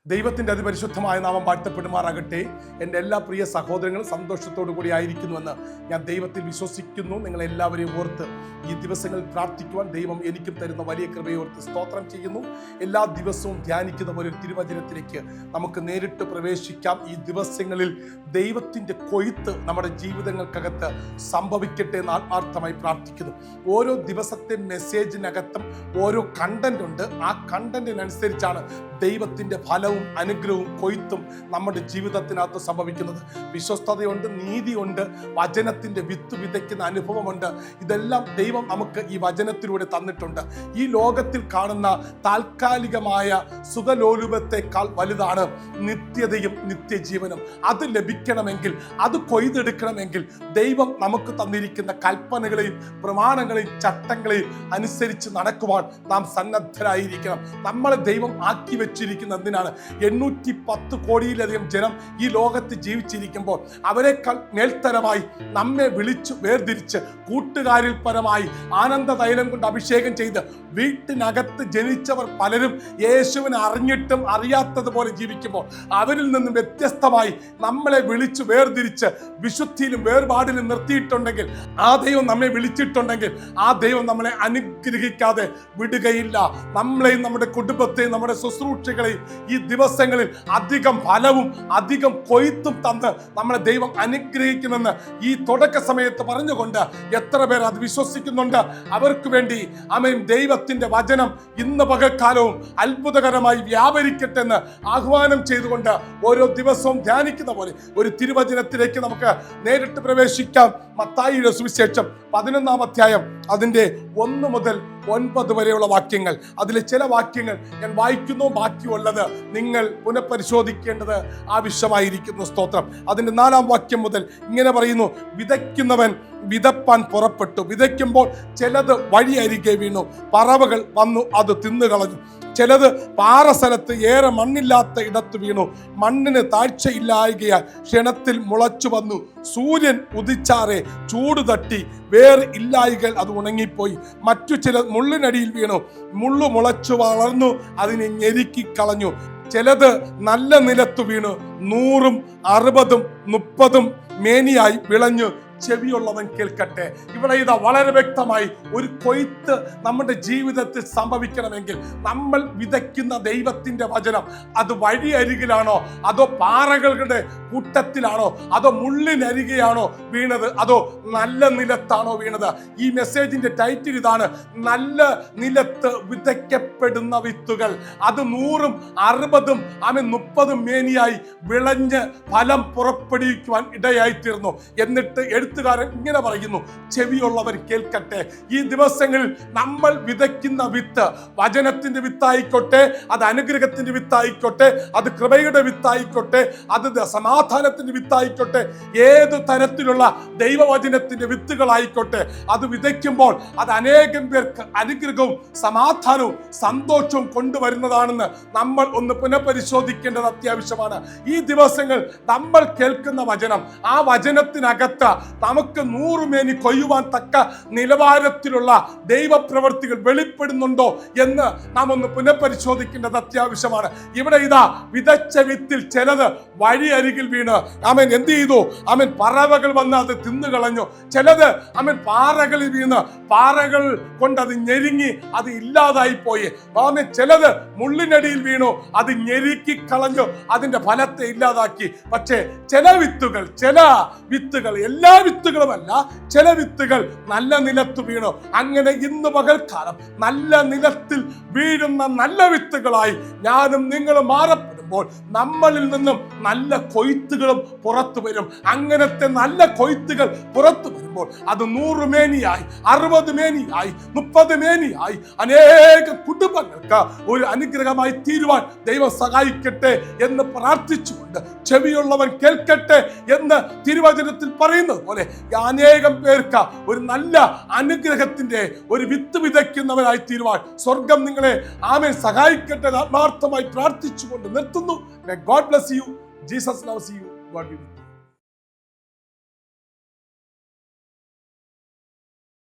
ദൈവത്തിൻ്റെ അതിപരിശുദ്ധമായ നാമം വാഴ്ത്തപ്പെടുമാറാകട്ടെ. എൻ്റെ എല്ലാ പ്രിയ സഹോദരങ്ങളും സന്തോഷത്തോടു കൂടി ആയിരിക്കുന്നുവെന്ന് ഞാൻ ദൈവത്തിൽ വിശ്വസിക്കുന്നു. നിങ്ങളെല്ലാവരെയും ഓർത്ത് ഈ ദിവസങ്ങളിൽ പ്രാർത്ഥിക്കുവാൻ ദൈവം എനിക്കും തരുന്ന വലിയ കൃപയോർത്ത് സ്തോത്രം ചെയ്യുന്നു. എല്ലാ ദിവസവും ധ്യാനിക്കുന്ന ഒരു തിരുവചനത്തിലേക്ക് നമുക്ക് നേരിട്ട് പ്രവേശിക്കാം. ഈ ദിവസങ്ങളിൽ ദൈവത്തിൻ്റെ കൊയ്ത്ത് നമ്മുടെ ജീവിതങ്ങൾക്കകത്ത് സംഭവിക്കട്ടെ എന്ന് ആത്മാർത്ഥമായി പ്രാർത്ഥിക്കുന്നു. ഓരോ ദിവസത്തെ മെസ്സേജിനകത്തും ഓരോ കണ്ടന്റ് ഉണ്ട്. ആ കണ്ടന്റിനനുസരിച്ചാണ് ദൈവത്തിൻ്റെ ഫലവും അനുഗ്രഹവും കൊയ്ത്തും നമ്മുടെ ജീവിതത്തിനകത്ത് സംഭവിക്കുന്നത്. വിശ്വസ്തതയുണ്ട്, നീതിയുണ്ട്, വചനത്തിൻ്റെ വിത്ത് വിതയ്ക്കുന്ന അനുഭവമുണ്ട്. ഇതെല്ലാം ദൈവം നമുക്ക് ഈ വചനത്തിലൂടെ തന്നിട്ടുണ്ട്. ഈ ലോകത്തിൽ കാണുന്ന താൽക്കാലികമായ സുഖലോലുപത്തെക്കാൾ വലുതാണ് നിത്യതയും നിത്യജീവനും. അത് ലഭിക്കണമെങ്കിൽ, അത് കൊയ്തെടുക്കണമെങ്കിൽ ദൈവം നമുക്ക് തന്നിരിക്കുന്ന കൽപ്പനകളെയും പ്രമാണങ്ങളെയും ചട്ടങ്ങളെയും അനുസരിച്ച് നടക്കുവാൻ നാം സന്നദ്ധരായിരിക്കണം. നമ്മളെ ദൈവം ആക്കി വെച്ചിരിക്കുന്ന എന്തിനാണ്? 810 കോടിയിലധികം ജനം ഈ ലോകത്ത് ജീവിച്ചിരിക്കുമ്പോൾ അവരെക്കാൾ മേൽത്തരമായി നമ്മെ വിളിച്ചു വേർതിരിച്ച് കൂട്ടുകാരിൽ പരമായി ആനന്ദ തൈലം കൊണ്ട് അഭിഷേകം ചെയ്ത് വീട്ടിനകത്ത് ജനിച്ചവർ പലരും യേശുവിനെ അറിഞ്ഞിട്ടും അറിയാത്തതുപോലെ ജീവിക്കുമ്പോൾ അവരിൽ നിന്നും വ്യത്യസ്തമായി നമ്മളെ വിളിച്ചു വേർതിരിച്ച് വിശുദ്ധിയിലും വേർപാടിലും നിർത്തിയിട്ടുണ്ടെങ്കിൽ, ആ ദൈവം നമ്മെ വിളിച്ചിട്ടുണ്ടെങ്കിൽ ആ ദൈവം നമ്മളെ അനുഗ്രഹിക്കാതെ വിടുകയില്ല. നമ്മളെയും നമ്മുടെ കുടുംബത്തെയും നമ്മുടെ ശുശ്രൂഷകളെയും ഈ ദിവസങ്ങളിൽ അധികം ഫലവും അധികം കൊയ്ത്തും തന്ന് നമ്മളെ ദൈവം അനുഗ്രഹിക്കുമെന്ന് ഈ തുടക്ക സമയത്ത് പറഞ്ഞുകൊണ്ട് എത്ര പേർ അത് വിശ്വസിക്കുന്നുണ്ട്? അവർക്ക് വേണ്ടി ആമേൻ ദൈവത്തിന്റെ വചനം ഇന്ന് പകൽക്കാലവും അത്ഭുതകരമായി വ്യാപരിക്കട്ടെ എന്ന് ആഹ്വാനം ചെയ്തുകൊണ്ട് ഓരോ ദിവസവും ധ്യാനിക്കുന്ന പോലെ ഒരു തിരുവചനത്തിലേക്ക് നമുക്ക് നേരിട്ട് പ്രവേശിക്കാം. മത്തായിയുടെ സുവിശേഷം 11-ാം അധ്യായം അതിൻ്റെ 1 മുതൽ 9 വരെയുള്ള വാക്യങ്ങൾ. അതിലെ ചില വാക്യങ്ങൾ ഞാൻ വായിക്കുന്നു, ബാക്കിയുള്ളത് നിങ്ങൾ പുനഃപരിശോധിക്കേണ്ടത് ആവശ്യമായിരിക്കുന്നു. സ്തോത്രം. അതിൻ്റെ 4-ാം വാക്യം മുതൽ ഇങ്ങനെ പറയുന്നു: വിതയ്ക്കുന്നവൻ വിതപ്പാൻ പുറപ്പെട്ടു. വിതയ്ക്കുമ്പോൾ ചിലത് വഴിയരികെ വീണു, പറവകൾ വന്നു അത് തിന്നുകളഞ്ഞു. ചിലത് പാറസ്ഥലത്ത് ഏറെ മണ്ണില്ലാത്ത ഇടത്ത് വീണു, മണ്ണിന് താഴ്ചയില്ലായകയാൽ ക്ഷണത്തിൽ മുളച്ചു വന്നു. സൂര്യൻ ഉദിച്ചാറെ ചൂട് തട്ടി വേറെ ഇല്ലായികൾ അത് ഉണങ്ങിപ്പോയി. മറ്റു ചില മുള്ളിനടിയിൽ വീണു, മുള്ളു മുളച്ചു വളർന്നു അതിനെ ഞെരുക്കിക്കളഞ്ഞു. ചിലത് നല്ല നിലത്തു വീണു 100, 60, 30 മേനിയായി വിളഞ്ഞു. ചെവിയുള്ളവൻ കേൾക്കട്ടെ. ഇവിടെ ഇതാ വളരെ വ്യക്തമായി ഒരു കൊയ്ത്ത് നമ്മുടെ ജീവിതത്തിൽ സംഭവിക്കണമെങ്കിൽ നമ്മൾ വിതയ്ക്കുന്ന ദൈവത്തിന്റെ വചനം അത് വഴിയരികിലാണോ, അതോ പാറകളുടെ കൂട്ടത്തിലാണോ, അതോ മുള്ളിനരികെയാണോ വീണത്, അതോ നല്ല നിലത്താണോ വീണത്? ഈ മെസ്സേജിന്റെ ടൈറ്റിൽ ഇതാണ്: നല്ല നിലത്ത് വിതയ്ക്കപ്പെടുന്ന വിത്തുകൾ. അത് 100, 60, 30 മേനിയായി വിളഞ്ഞ് ഫലം പുറപ്പെടുവിക്കുവാൻ ഇടയായിത്തീർന്നു. എന്നിട്ട് എഴുത്തുകാരൻ ഇങ്ങനെ പറയുന്നു: ചെവിയുള്ളവർ കേൾക്കട്ടെ. ഈ ദിവസങ്ങളിൽ നമ്മൾ വിതയ്ക്കുന്ന വിത്ത് വചനത്തിന്റെ വിത്തായിക്കോട്ടെ, അത് അനുഗ്രഹത്തിന്റെ വിത്തായിക്കോട്ടെ, അത് കൃപയുടെ വിത്തായിക്കോട്ടെ, അത് സമാധാനത്തിന്റെ വിത്തായിക്കോട്ടെ, ഏത് തരത്തിലുള്ള ദൈവവചനത്തിന്റെ വിത്തുകളായിക്കോട്ടെ, അത് വിതയ്ക്കുമ്പോൾ അത് അനേകം പേർക്ക് അനുഗ്രഹവും സമാധാനവും സന്തോഷവും കൊണ്ടുവരുന്നതാണെന്ന് നമ്മൾ ഒന്ന് പുനഃപരിശോധിക്കേണ്ടത് അത്യാവശ്യമാണ്. ഈ ദിവസങ്ങൾ നമ്മൾ കേൾക്കുന്ന വചനം, ആ വചനത്തിനകത്ത് നമുക്ക് 100 മേനി കൊയ്യുവാൻ തക്ക നിലവാരത്തിലുള്ള ദൈവപ്രവൃത്തികൾ വെളിപ്പെടുന്നുണ്ടോ എന്ന് നാം ഒന്ന് പുനഃപരിശോധിക്കേണ്ടത് അത്യാവശ്യമാണ്. ഇവിടെ ഇതാ വിതച്ച വിത്തിൽ ചിലത് വഴിയരികിൽ വീണ് ആമേൻ എന്ത് ചെയ്തു? ആമേൻ പറവകൾ വന്ന് അത് തിന്നുകളഞ്ഞു. ചിലത് ആമേൻ പാറകളിൽ വീണ് പാറകൾ കൊണ്ട് അത് ഞെരുങ്ങി അത് ഇല്ലാതായി പോയി. ആമേൻ ചിലത് മുള്ളിനടിയിൽ വീണു, അത് ഞെരുക്കി കളഞ്ഞു, അതിന്റെ ഫലത്തെ ഇല്ലാതാക്കി. പക്ഷേ ചില വിത്തുകൾ എല്ലാ വിത്തുകളുമല്ല, ചില വിത്തുകൾ നല്ല നിലത്ത് വീണു. അങ്ങനെ ഇന്ന് പകൽക്കാലം നല്ല നിലത്തിൽ വീഴുന്ന നല്ല വിത്തുകളായി ഞാനും നിങ്ങളും മാറപ്പെടുമ്പോൾ നമ്മളിൽ നിന്നും നല്ല കൊയ്ത്തുകളും പുറത്തു വരും. അങ്ങനത്തെ നല്ല കൊയ്ത്തുകൾ പുറത്തു വരുമ്പോൾ അത് 100 മേനിയായി, 60 മേനിയായി, 30 മേനിയായി അനേക കുടുംബങ്ങൾക്ക് ഒരു അനുഗ്രഹമായി തീരുവാൻ ദൈവം സഹായിക്കട്ടെ എന്ന് പ്രാർത്ഥിച്ചുകൊണ്ട് ചെവിയുള്ളവൻ കേൾക്കട്ടെ എന്ന് തിരുവചനത്തിൽ പറയുന്നത് പോലെ അനേകം പേർക്ക് ഒരു നല്ല അനുഗ്രഹത്തിന്റെ ഒരു വിത്ത് വിതയ്ക്കുന്നവരായി തീരുവാൻ സ്വർഗം നിങ്ങളെ ആമേൻ സഹായിക്കട്ടെ ആത്മാർത്ഥമായി പ്രാർത്ഥിച്ചുകൊണ്ട് നിർത്തുന്നു. God bless you. Jesus loves you. God be with you.